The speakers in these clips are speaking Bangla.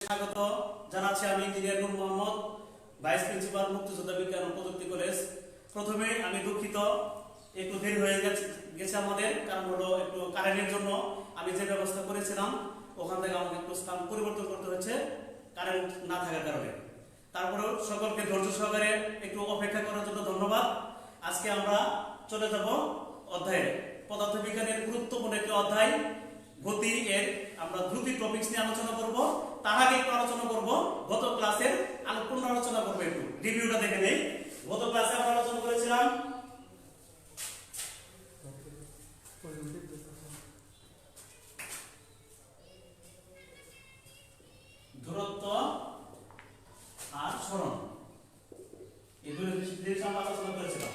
স্বাগত জানাচ্ছি আমি ইঞ্জিনিয়ার নূর মোহাম্মদ, ভাইস প্রিন্সিপাল মুক্তিযোদ্ধা বিজ্ঞান ও প্রযুক্তি কলেজ। প্রথমে আমি দুঃখিত, একটু দেরি হয়ে গেছে আমাদের, কারণ হলো একটু কারেন্টের জন্য আমি যে ব্যবস্থা করেছিলাম ওখান থেকে আমাকে একটু স্থান পরিবর্তন করতে হচ্ছে কারেন্ট না থাকার কারণে। তারপরেও সকলকে ধৈর্য সহকারে একটু অপেক্ষা করার জন্য ধন্যবাদ। আজকে আমরা চলে যাব অধ্যায়ে, পদার্থবিজ্ঞানের গুরুত্বপূর্ণ একটি অধ্যায় গতি এর আমরা দ্রুতি টপিকস নিয়ে আলোচনা করব। তার আগে একটু আলোচনা করব গত ক্লাসের পুনরালোচনা করব, একটু রিভিউটা দেখে নেই। গত ক্লাসে আমরা আলোচনা করেছিলাম দূরত্ব আর সরণ, এই দুই জিনিস আমরা আলোচনা করেছিলাম।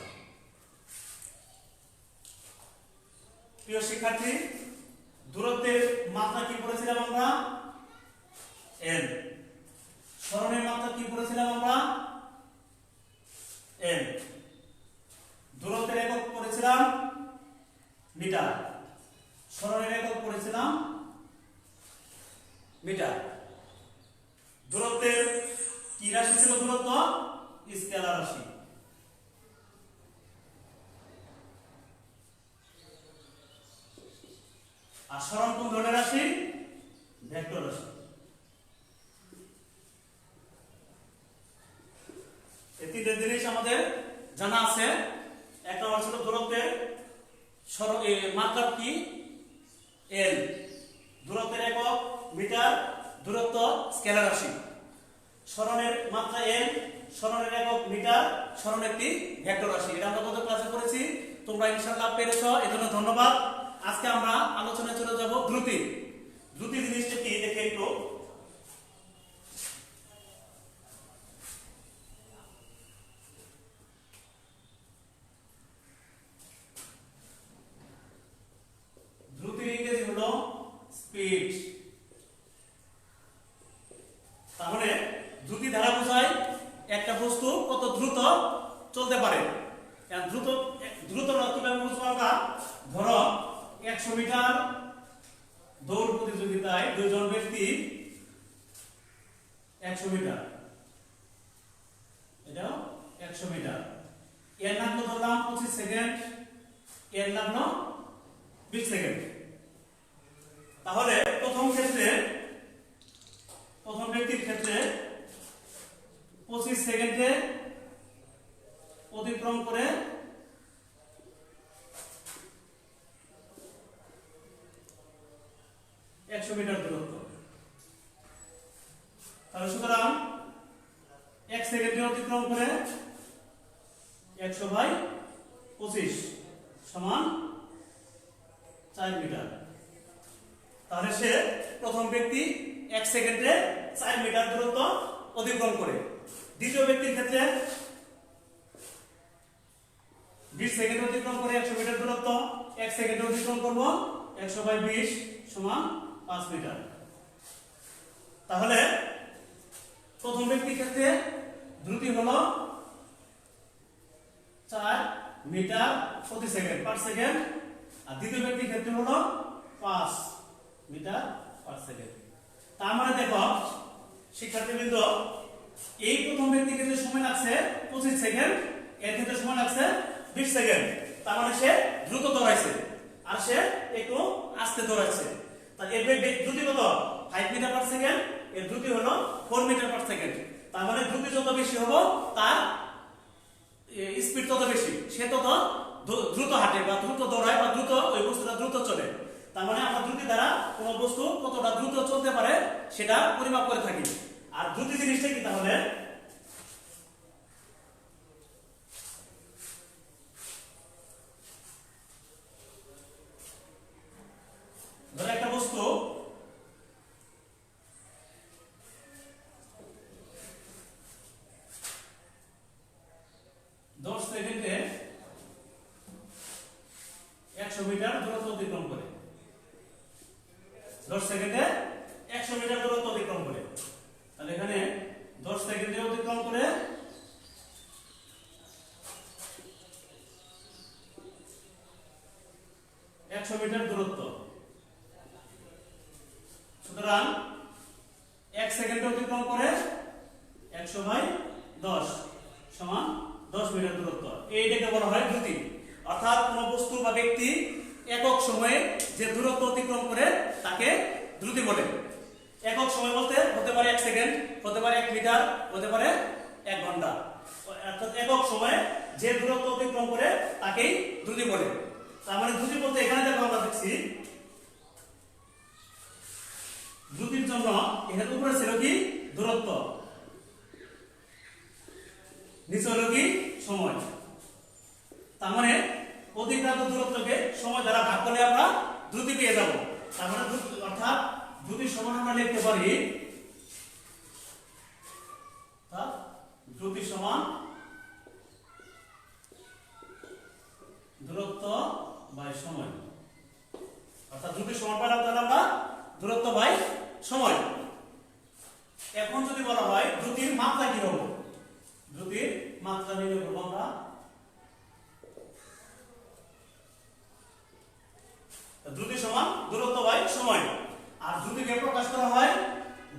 প্রিয় শিক্ষার্থী, দূরত্বের মাত্রা কি পড়েছিলাম আমরা? এল। সরণের মাত্রা কি পড়েছিলাম আমরা? এল। দূরত্বের একক পড়েছিলাম মিটার, সরণের একক পড়েছিলাম মিটার। দূরত্বের কি রাশি ছিল? দূরত্ব স্কেলার রাশি। আর সরণ কোন ধরনের রাশি? ভেক্টর রাশি। এই তিনটে জিনিস আমাদের জানা আছে। একটা হচ্ছে দূরত্বের মাত্রা কি? এল। দূরত্বের একক মিটার, দূরত্ব স্কেলার রাশি। সরণের মাত্রা এল, সরণের একক মিটার, সরণ একটি ভেক্টর রাশি। এটা আমরা গত ক্লাসে করেছি, তোমরা ইনশাআল্লাহ পেরেছো, এজন্য ধন্যবাদ। আজকে আমরা আলোচনায় চলে যাব দ্রুতি। দ্রুতি জিনিসটা কি দেখে একটু। দ্রুতির ইংরেজি হলো স্পিড। তাহলে দ্রুতি দ্বারা বোঝায় একটা বস্তু কত দ্রুত চলতে পারে। দ্রুত কিভাবে বুঝবো আমরা? ধরো 100 মিটার দৌড় প্রতিযোগিতায় দুইজন ব্যক্তি 100 মিটার, এটা 100 মিটার, এর লাগলো ধরলাম 25 সেকেন্ড, এর লাগলো 20 সেকেন্ড। তাহলে প্রথম ব্যক্তির ক্ষেত্রে 25 সেকেন্ডে অতিক্রম করে 100 মিটার দূরত্ব। তাহলে সুতরাং 1 সেকেন্ডে অতিক্রম করে 100/25 সমান 4 মিটার। তাহলে সে প্রথম ব্যক্তি 1 সেকেন্ডে 4 মিটার দূরত্ব অতিক্রম করে। দ্বিতীয় ব্যক্তির ক্ষেত্রে 20 সেকেন্ড অতিক্রম করে 100 মিটার দূরত্ব, 1 সেকেন্ডে অতিক্রম করব 100/20 সমান 5 মিটার। তাহলে প্রথম ব্যক্তির ক্ষেত্রে দ্রুতি হলো 4 মিটার প্রতি সেকেন্ড পার সেকেন্ড, আর দ্বিতীয় ব্যক্তির ক্ষেত্রে হলো 5 মিটার পার সেকেন্ড। তার মানে দেখো শিক্ষার্থীবৃন্দ, এই প্রথম ব্যক্তির ক্ষেত্রে সময় লাগছে 25 সেকেন্ড, এর ক্ষেত্রে সময় লাগছে 20 সেকেন্ড। তার মানে সে দ্রুত দৌড়াইছে আর সে একটু আস্তে দৌড়াচ্ছে। তাহলে এর দ্রুতি কত? 5 মিটার পার সেকেন্ড, এর দ্রুতি হলো 4 মিটার পার সেকেন্ড। তার মানে দ্রুতি যত বেশি হবে তার স্পিড তত বেশি, সে তত দ্রুত হাঁটে বা দ্রুত দৌড়ায় বা দ্রুত ওই বস্তুটা দ্রুত চলে। তার মানে আমরা দ্রুতি দ্বারা কোনো বস্তু কতটা দ্রুত চলতে পারে সেটা পরিমাপ করে থাকি। আর দ্রুতি জিনিসটা কি? তাহলে ধরো একটা বস্তু 10 সেকেন্ডে 100 মিটার দূরত্ব অতিক্রম করে। 10 সেকেন্ডে 100 মিটার দূরত্ব অতিক্রম করে। তাহলে এখানে 10 সেকেন্ডে সেকেন্ডে অতিক্রম করে 100/10 সমান 10 মিটার দূরত্ব। এইটাকে বলা হয় দ্রুতি। অর্থাৎ কোন বস্তু বা ব্যক্তি একক সময়ে যে দূরত্ব অতিক্রম করে তাকে দ্রুতি বলে। একক সময় বলতে হতে পারে 1 সেকেন্ড, হতে পারে 1 মিটার, হতে পারে 1 ঘন্টা। অর্থাৎ একক সময়ে যে দূরত্ব অতিক্রম করে তাকেই দ্রুতি বলে। তার মানে দ্রুতি বলতে এখানে দেখো আমরা দেখছি দ্রুতির জন্য এখানে উপরে ছিল কি দূরত্ব, নিচে হলো কি সময়। তার মানে অতিক্রান্ত দূরত্বকে সময় দ্বারা ভাগ করলে আমরা দ্রুতি পেয়ে যাব। তার মানে অর্থাৎ দ্রুতির সমান আমরা লিখতে পারি দ্রুতি সমান দূরত্ব বাই সময়। অর্থাৎ দ্রুতি সমান পেলাম তাহলে আমরা দূরত্ব বাই সময়। এখন যদি বলা হয় দ্রুতির মাত্রা কি হবে, দ্রুতির মাত্রা নির্ণয় করব আমরা। দ্রুতি সমান দূরত্ব বাই সময়। আর দ্রুতিকে প্রকাশ করা হয়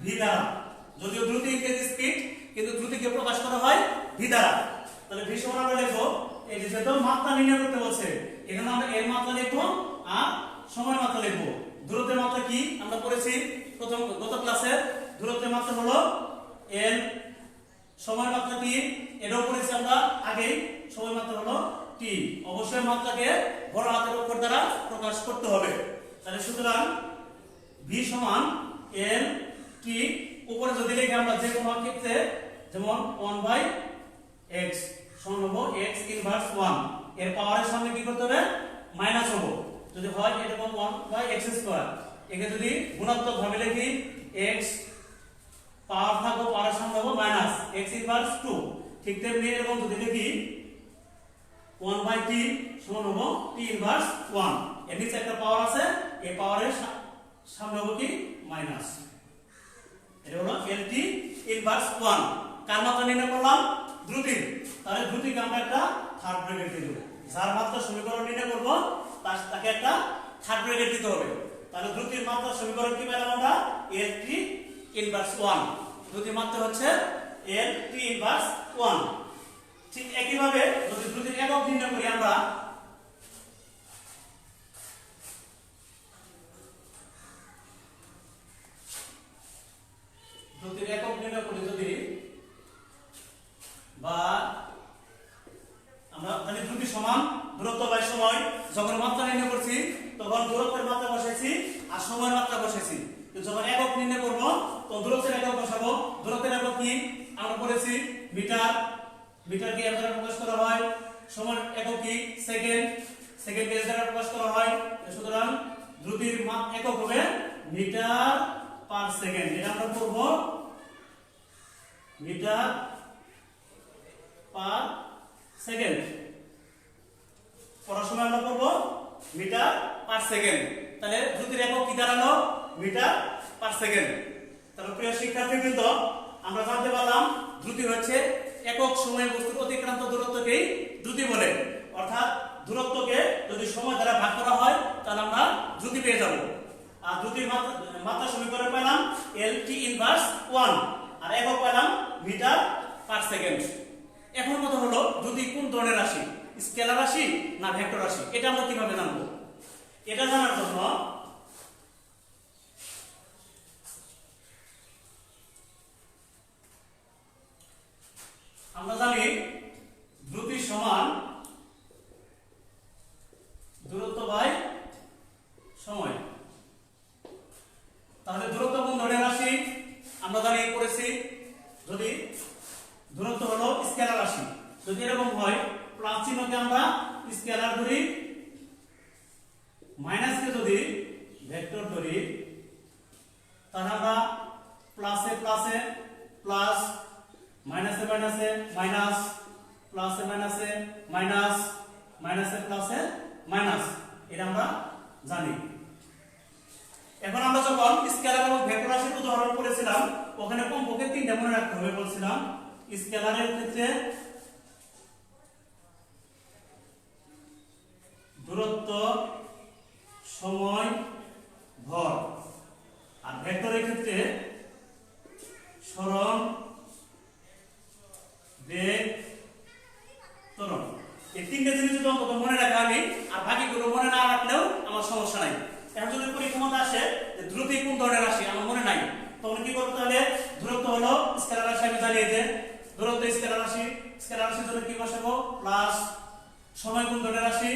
ভি দ্বারা। যদিও দ্রুতি ইংরেজি স্পিড, কিন্তু দ্রুতিকে প্রকাশ করা হয় ভি দ্বারা। তাহলে ভি সমান আমরা লিখব, এই যে যেহেতু মাত্রা নির্ণয় করতে বলছে এখানে আমরা এর মাত্রা লিখব আর সময়ের মাত্রা লিখব। দূরত্বের মাত্রা কি আমরা পড়েছি প্রথম গত ক্লাসে, দূরত্বের মাত্রা হলো এল, সময়ের মাত্রা কি এটাও পড়েছি আমরা আগেই, সময়ের মাত্রা হলো টি। অবশ্যই মাত্রাকে বড় হাতের অক্ষর দ্বারা প্রকাশ করতে হবে। তাহলে সুতরাং ভি সমান এল টি, উপরে যদি লিখি আমরা যে কোনো ক্ষেত্রে যেমন 1/x সমান হবো x ইনভার্স 1, এর পাওয়ারের সামনে কি করতে হবে মাইনাস হবো। যদি হয় এরকম 1/x², একে যদি গুণাত্মক ভাবে লিখি x পাওয়ার থাকবে, পাওয়ারের সামনে হবো মাইনাস x ইনভার্স 2। ঠিক তেমনি এরকম যদি লিখি 1/t সমান হবো t ইনভার্স 1, এর নিচে একটা পাওয়ার আছে, এই পাওয়ারের সামনে হবো কি মাইনাস। এটা হলো lt ইনভার্স 1। কার মাত্রা নির্ণয় করলাম দ্রুতির। তাহলে দ্রুতিকে আমরা একটা থার্ড ব্র্যাকেট দিয়ে দেব। যার মাত্রা সমীকরণ নির্ণয় করব তাকে একটা থার্ড ব্র্যাকেট দিতে হবে। তাহলে দ্রুতির মাত্রা সমীকরণ কি পেলাম আমরা lt ইনভার্স 1। দ্রুতির মাত্রা হচ্ছে lt ইনভার্স 1। ঠিক একই ভাবে যদি দ্রুতির একক নির্ণয় করি আমরা, দ্রুতির একক নির্ণয় করি যদি, বা আমরা তাহলে দ্রুতি সমান দূরত্ব বাই সময়। যখন মাত্রা নির্ণয় করছি তখন দূরত্বের মাত্রা বসাইছি আর সময়ের মাত্রা বসাইছি। তো যখন একক নির্ণয় করব তো দূরত্বের একক বসাবো। দূরত্বের একক কি আমরা পড়েছি মিটার, মিটার কে দ্বারা প্রকাশ করা হয়। সময়ের একক কি সেকেন্ড, সেকেন্ড কে দ্বারা প্রকাশ করা হয়। সুতরাং দ্রুতির একক হবে মিটার পার সেকেন্ড। এটা আমরা পড়ব মিটার পার সেকেন্ড। পড়ার সময় আমরা পড়ব মিটার পার সেকেন্ড। তাহলে দ্রুতির একক কি দাঁড়ালো মিটার পার সেকেন্ড। তাহলে প্রিয় শিক্ষার্থীবৃন্দ, আমরা জানতে পারলাম দ্রুতি হচ্ছে একক সময়ে বস্তুর অতিক্রান্ত দূরত্বকেই দ্রুতি বলে। অর্থাৎ দূরত্বকে যদি সময় দ্বারা ভাগ করা হয় তাহলে আমরা দ্রুতি পেয়ে যাব। আর দ্রুতির মাত্রা সমীকরণ পেলাম lt ইনভার্স 1 আর একক পেলাম মিটার পার সেকেন্ড। এখন কথা হলো দ্রুতি কোন ধরনের রাশি, স্কেলার রাশি না ভেক্টর রাশি, এটা আমরা কিভাবে জানবো? এটা জানার জন্য আমরা জানি দ্রুতি সমান দূরত্ব বাই সময়। তাহলে দূরত্ব কোন ধরনের রাশি আমরা জানি পড়েছি, যদি দূরত্ব হলো স্কেলার রাশি, যদি এরকম হয় প্লাস চিহ্নকে আমরা স্কেলার ধরি, মাইনাসকে যদি ভেক্টর ধরি, তাহলে আমরা প্লাসে প্লাসে প্লাস, মাইনাসে মাইনাসে মাইনাস, প্লাসে মাইনাসে মাইনাস, মাইনাসে প্লাসে মাইনাস, এটা আমরা জানি। এখন আমরা যখন স্কেলার এবং ভেক্টর রাশির উদাহরণ পড়েছিলাম ওখানে কমপক্ষে তিনটা মনে রাখতে হবে বলছিলাম। স্কেলারের ক্ষেত্রে দূরত্ব, সময়, ভর, আর ভেক্টরের ক্ষেত্রে স্কেলার রাশি আমি জানি যে দূরত্ব স্কেলার রাশির জন্য কি বসাবো প্লাস সময় গুণ ধরে রাশি,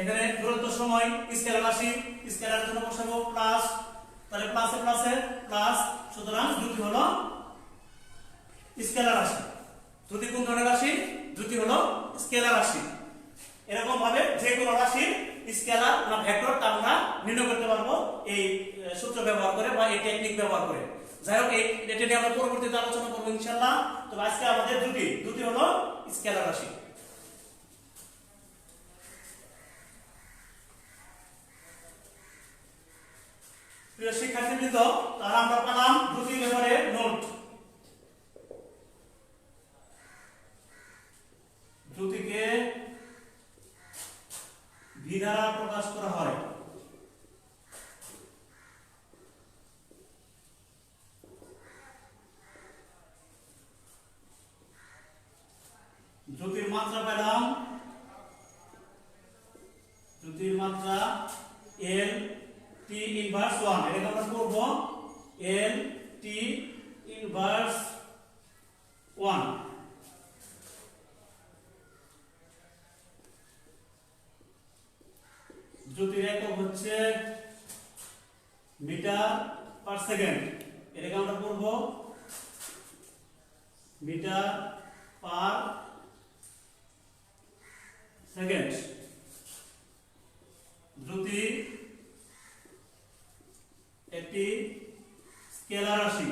এখানে দূরত্ব সময় স্কেলার রাশি, স্কেলারের জন্য বসাবো প্লাস, তাহলে প্লাসে প্লাসে প্লাস, সুতরাং দ্রুতি হলো স্কেলার রাশি, দ্রুতি কোন ধরনের রাশি, দ্রুতি হলো স্কেলার রাশি। এরকম ভাবে যে কোনো রাশির স্কেলার না ভেক্টরটা আমরা নির্ণয় করতে পারবো এই সূত্র ব্যবহার করে বা এই টেকনিক ব্যবহার করে। যাই হোক এটা নিয়ে আমরা পরবর্তীতে আলোচনা করবো ইনশাআল্লাহ। তবে আজকে আমাদের দ্রুতি হলো স্কেলার রাশি। প্রিয় শিক্ষার্থীবৃন্দ, তাহলে আমরা পেলাম দ্রুতির ব্যাপারে নোট। দ্রুতিকে ভি দ্বারা প্রকাশ করা হয়। দ্রুতির মাত্রা পেলাম, দ্রুতির মাত্রা এল টি ইনভার্স 1, এটাকে আমরা করব এল টি ইনভার্স 1। দ্রুতির একক হচ্ছে মিটার পার সেকেন্ড, এটাকে আমরা করব মিটার পার সেকেন্ড। দ্রুতি একটি স্কেলার রাশি।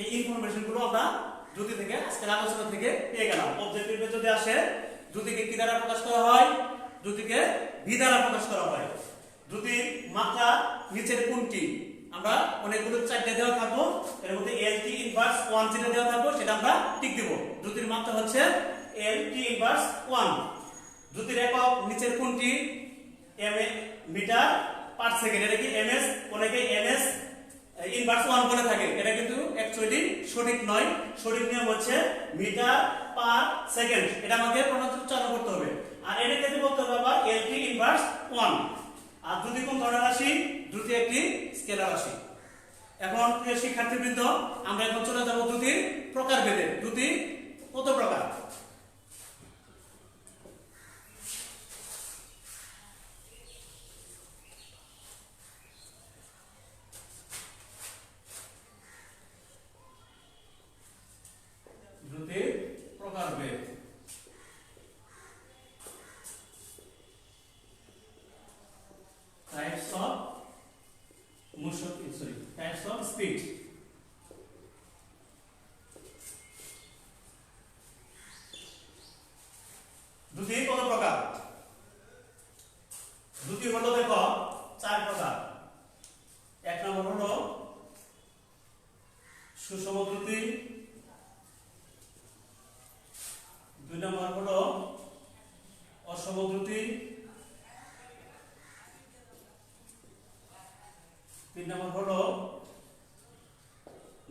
এই ইনফরমেশন গুলো আমরা দ্রুতি থেকে আজকের আলোচনা থেকে পেয়ে গেলাম। অবজেক্টিভে যদি আসে দ্রুতিকে কি দ্বারা প্রকাশ করা হয়, দ্রুতিকে ভি দ্বারা প্রকাশ করা হয়। দ্রুতির মাত্রা নিচের কোনটি, আমরা অনেকগুলো চারটে দেওয়া থাকবো, এর মধ্যে এল টি ইনভার্স 1 যেটা দেওয়া থাকবো সেটা আমরা টিক দেব। দ্রুতির মাত্রা হচ্ছে এল টি ইনভার্স 1। দ্রুতির একক নিচের কোনটি, এম মিটার পার সেকেন্ড, এটা কি এমএস, অনেকে এমএস ইনভার্স 1 বলে থাকে, এটা কিন্তু অ্যাকচুয়ালি সঠিক নয়। সঠিক নিয়ম হচ্ছে মিটার পার সেকেন্ড, এটা আমাকে প্রণোচ্চারণ করতে হবে। আর এটা যদি বলতে হবে আবার এলটি ইনভার্স 1। আর দ্রুতি কোন ধরনের রাশি, দ্রুতি একটি স্কেলার রাশি। এখন প্রিয় শিক্ষার্থীবৃন্দ, আমরা এখন চলে যাব দ্রুতির প্রকারভেদে। দ্রুতি কত প্রকার? দ্রুতির প্রকারভেদ। Types of motion, types of speed. দ্রুতি কত প্রকার? দ্রুতি হলো দেখো 4 প্রকার। এক নম্বর হলো সুষম দ্রুতি, 2 নম্বর হলো অসম দ্রুতি, 3 নম্বর হলো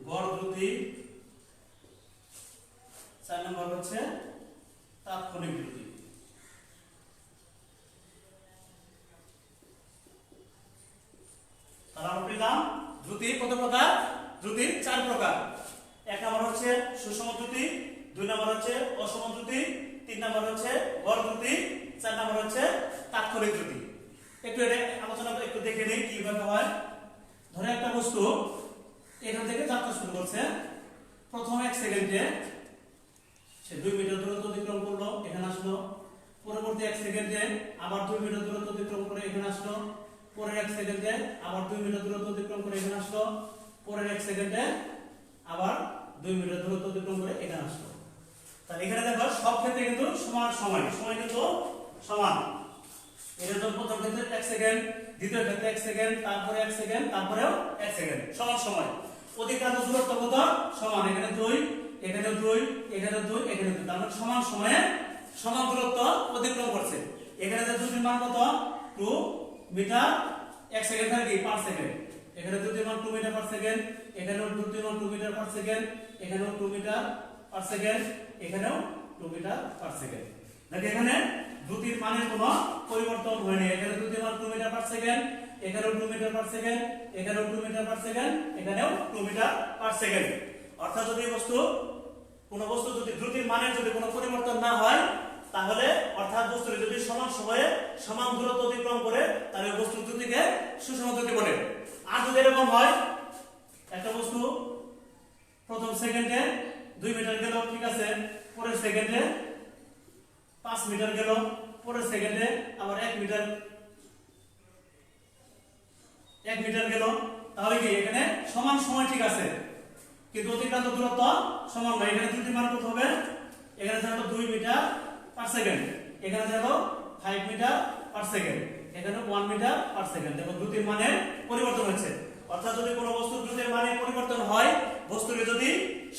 গড় দ্রুতি, 4 নম্বর হচ্ছে তাৎক্ষণিক দ্রুতি। তাহলে আমরা পেলাম দ্রুতি কত প্রকার? দ্রুতি 4 প্রকার। এক নম্বর হচ্ছে সুষম দ্রুতি, 2 নম্বর হচ্ছে অসম দ্রুতি, 3 নম্বর হচ্ছে গড় দ্রুতি, 4 নম্বর হচ্ছে তাৎক্ষণিক দ্রুতি। একটু এটা আলোচনা একটু দেখে নেই কিভাবে হয়। ধরে একটা বস্তু এখান থেকে যাত্রা শুরু করছে, প্রথম 1 সেকেন্ডে সে 2 মিটার দূরত্ব অতিক্রম করলো, এখানে আসলো। পরবর্তী 1 সেকেন্ডে আবার 2 মিটার দূরত্ব অতিক্রম করে এখানে আসলো। পরের 1 সেকেন্ডে আবার 2 মিটার দূরত্ব অতিক্রম করে এখানে আসলো। পরের 1 সেকেন্ডে আবার 2 মিটার দূরত্ব অতিক্রম করে এখানে আসলো। তাহলে এখানে দেখো সব ক্ষেত্রে কিন্তু সমান সময় কিন্তু সমান। এটা তো প্রথম ক্ষেত্রে 1 সেকেন্ড, দ্বিতীয় ক্ষেত্রে 1 সেকেন্ড, তারপরে 1 সেকেন্ড, তারপরেও 1 সেকেন্ড, সমান সময়। অধিকাংশ দূরত্ব কত? সমান। এখানে 2, এখানে 2, এখানে 2, এখানে 2, তার মানে সমান সময়ে সমান দূরত্ব অতিক্রম করছে। এখানে যে দ্রুতির মান কত? 2 মিটার 1 সেকেন্ড থাকে পার সেকেন্ড। এখানে দ্রুতির মান 2 মিটার পার সেকেন্ড, এখানেও দ্রুতির মান 2 মিটার পার সেকেন্ড, এখানেও 2 মিটার পার সেকেন্ড, এখানেও 2 মিটার পার সেকেন্ড। দেখো এখানে দ্রুতির মানের কোনো পরিবর্তন হয়নি। এখানে দ্রুতির মান 2 মিটার পার সেকেন্ড, এখানেও 2 মিটার পার সেকেন্ড, এখানেও 2 মিটার পার সেকেন্ড, এখানেও 2 মিটার পার সেকেন্ড। অর্থাৎ যদি কোন বস্তু যদি দ্রুতির মানের যদি কোনো পরিবর্তন না হয়, তাহলে অর্থাৎ বস্তু যদি সমান সময়ে সমান দূরত্ব অতিক্রম করে, তাহলে বস্তুর দ্রুতিকে সুষম দ্রুতি বলে। আর যদি এরকম হয়, একটা বস্তু প্রথম সেকেন্ডে 2 মিটার গেল, ঠিক আছে, পরের সেকেন্ডে 5 মিটার গেল, পরের সেকেন্ডে আবার 1 মিটার গেল, তাহলে কি এখানে সমান সময় ঠিক আছে, কিন্তু অতিক্রান্ত দূরত্ব সমান নয়। এখানে দ্রুতির মান কত হবে? এখানে থাকলো 2 মিটার পার সেকেন্ড, এখানে থাকলো 5 মিটার পার সেকেন্ড, এখানে 1 মিটার পার সেকেন্ড। দেখো দ্রুতির মানে পরিবর্তন হচ্ছে। অর্থাৎ যদি কোনো বস্তুর দ্রুতির মানে পরিবর্তন হয়, বস্তুটি যদি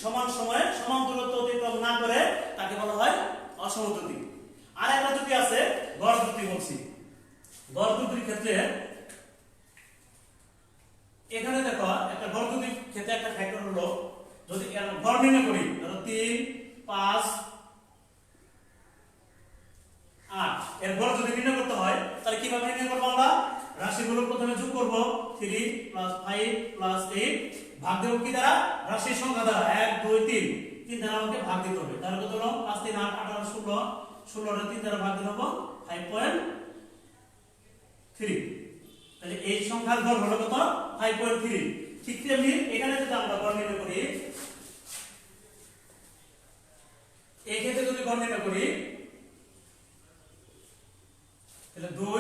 সমান সময়ে সমান দূরত্ব অতিক্রম না করে, তাকে বলা হয় অসম দ্রুতি। আর একটা দ্রুতি আছে গড় দ্রুতি বলছি। গড় দ্রুতির ক্ষেত্রে এখানে দেখো একটা গড় দ্রুতির ক্ষেত্রে একটা ফ্যাক্টর হলো, যদি গড় নির্ণয় করি, ধরো 3, 5, 8 এর গড় যদি নির্ণয় করতে হয়, তাহলে কিভাবে নির্ণয় করব? আমরা রাশিগুলো প্রথমে যোগ করব, 3 + 5 + 8 ভাগ দেব কি দ্বারা? রাশির সংখ্যা দ্বারা, 1 2 3 3 দ্বারা আমাকে ভাগ দিতে হবে। তাহলে কত হলো? 5 3 8 18 16 16 এর 3 দ্বারা ভাগ দিলে হবে 5.3। তাহলে এই সংখ্যার গড় হলো কত? 5.3। ঠিক তেমনি এখানে যদি আমরা গড় নির্ণয় করি, এই ক্ষেত্রে যদি গড় নির্ণয় করি, তাহলে 2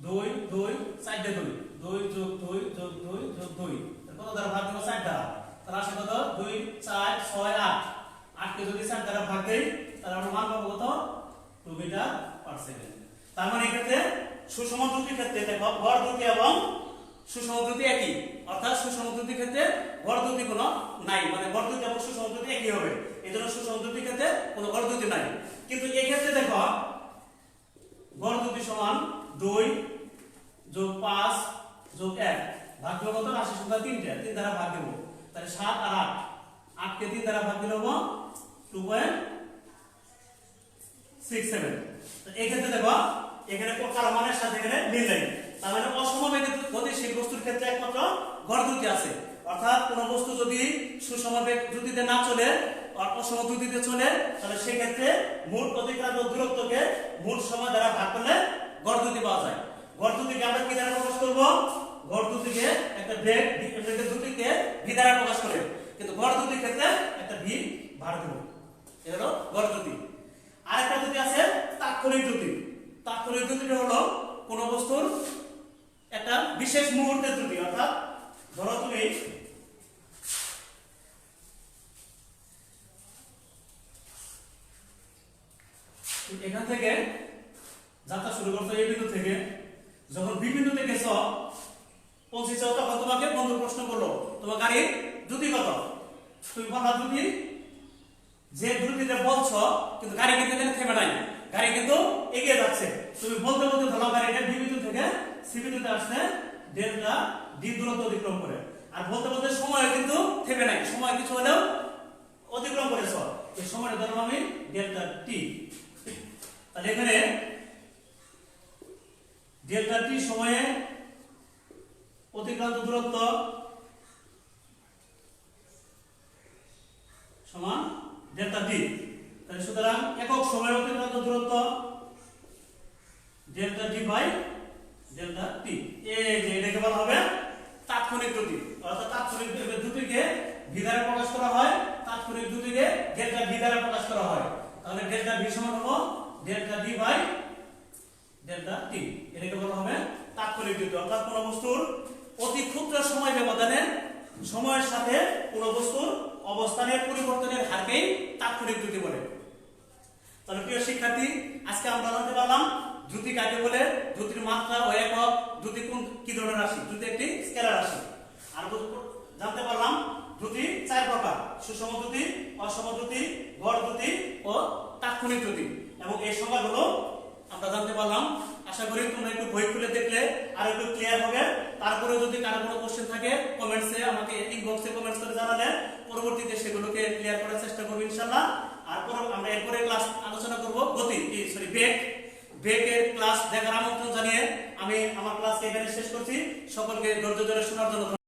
2 2 4 দিয়ে 2 2 + 2 + 2 + 2 কত দ্বারা ভাগ দেব? 4 দ্বারা। তাহলে আসে কত? 2 4 6 8 8 কে যদি 4 দ্বারা ভাগ দেই, তাহলে আমরা মান পাবো কত? 2 মিটার পার সেকেন্ড। তার মানে এই ক্ষেত্রে সুষম দ্রুতির ক্ষেত্রে দেখো গড় দ্রুতি এবং সুষম দ্রুতি একই। অর্থাৎ সুষম দ্রুতির ক্ষেত্রে গড় দ্রুতি কোনো নাই, মানে গড় দ্রুতি এবং সুষম দ্রুতি একই হবে। এজন্য সুষম দ্রুতির ক্ষেত্রে কোনো গড় দ্রুতি নাই। কিন্তু এই ক্ষেত্রে দেখো গড় দ্রুতি সমান 2 + 5 + 1 ভাগ দেব কত? রাশি সংখ্যা 3টা, 3 দ্বারা ভাগ দেব। তাহলে 7 আর 8 8 কে 3 দ্বারা ভাগ দিলে হবে 2.67। তো এই ক্ষেত্রে দেখো এখানে কারো মানের সাথে এখানে মিল নেই। তার মানে অসমবেগে গতিশীল বস্তুর ক্ষেত্রে একমাত্র গড় দ্রুতি আছে। অর্থাৎ কোন বস্তু যদি সুষমবেগ দ্রুতিতে না চলে, অসম দ্রুতিতে চলে, তাহলে সেই ক্ষেত্রে মোট অতিক্রান্ত দূরত্বকে মোট সময় দ্বারা ভাগ করলে গড় দ্রুতি পাওয়া যায়। গড় দ্রুতিকে আমরা কি দ্বারা প্রকাশ করব? গড় দ্রুতিকে একটা বেগের দ্রুতিকে ভি দ্বারা প্রকাশ করে, কিন্তু গড় দ্রুতির ক্ষেত্রে একটা ভি ভার দেব। এটা হলো গড় দ্রুতি। আরেকটা দ্রুতি আছে তাৎক্ষণিক দ্রুতি। তাৎক্ষণিক দ্রুতিটা হলো কোন বস্তুর একটা বিশেষ মুহূর্তের দ্রুতি। অর্থাৎ ধরো তুমি এখান থেকে যাত্রা শুরু করছো, এই বিন্দু থেকে যখন বি বিন্দুতে গেছো, পৌঁছেছো, তখন তোমাকে বন্ধু প্রশ্ন করলো তোমার গাড়ির দ্রুতি কত? তুমি বলবা দ্রুতি যে দ্রুতিতে বলছো, কিন্তু গাড়ি কিন্তু এখানে থেমে নাই, গাড়ি কিন্তু এগিয়ে যাচ্ছে। তুমি বলতে বলতে ধরো গাড়িটা বি বিন্দু থেকে সি বিন্দুতে আসছে ডেল্টা ডি দূরত্ব অতিক্রম করে, আর বলতে বলতে সময় কিন্তু থেমে নাই, সময় কিছু হলেও অতিক্রম করেছো। এই সময়টা ধরো আমি ডেল্টা টি। তাহলে এখানে ডেল্টা টি সময়ে অতিক্রান্ত দূরত্ব সমান ডেল্টা টি। তাহলে সুতরাং একক সময়ের অতিক্রান্ত দূরত্ব ডেল্টা টি বাই ডেল্টা টি। এই যে এটাকে বলা হবে তাৎক্ষণিক দ্রুতি। অর্থাৎ তাৎক্ষণিক দ্রুতিকে ভি দ্বারা প্রকাশ করা হয়, তাৎক্ষণিক দ্রুতিকে ডেল্টা ভি দ্বারা প্রকাশ করা হয়। তাহলে ডেল্টা ভি সমান হবে ডেল্টা ডি বাই ডেল্টা টি। এটাকে বলা হবে তাৎক্ষণিক দ্রুতি। অর্থাৎ কোন বস্তুর অতি ক্ষুদ্র সময় ব্যবধানে সময়ের সাথে কোন বস্তুর অবস্থানের পরিবর্তনের হারকেই তাৎক্ষণিক দ্রুতি বলে। তাহলে প্রিয় শিক্ষার্থী, আজকে আমরা জানতে পারলাম দ্রুতি কাকে বলে, দ্রুতির মাত্রা ও একক, দ্রুতি কোন কি ধরনের রাশি, দ্রুতি একটি স্কেলার রাশি। আর জানতে পারলাম দ্রুতি 4 প্রকার: সুষম দ্রুতি, অসম দ্রুতি, গড় দ্রুতি ও তাৎক্ষণিক দ্রুতি। এবং এই সংজ্ঞাগুলো আমরা জানতে পারলাম। আশা করি তোমরা একটু বই খুলে দেখলে আর একটু ক্লিয়ার হবে। তারপরে যদি কারো কোনো কোশ্চেন থাকে কমেন্টসে আমাকে ইনবক্সে কমেন্টস করে জানালে পরবর্তীতে সেগুলোকে ক্লিয়ার করার চেষ্টা করব ইনশাআল্লাহ। আর আমরা এরপরে ক্লাস আলোচনা করব বেগ। ব্রেকের ক্লাস দেখার আমন্ত্রণ জানিয়ে আমি আমার ক্লাস এখানে শেষ করছি। সকলকে ধৈর্য ধরে শোনার জন্য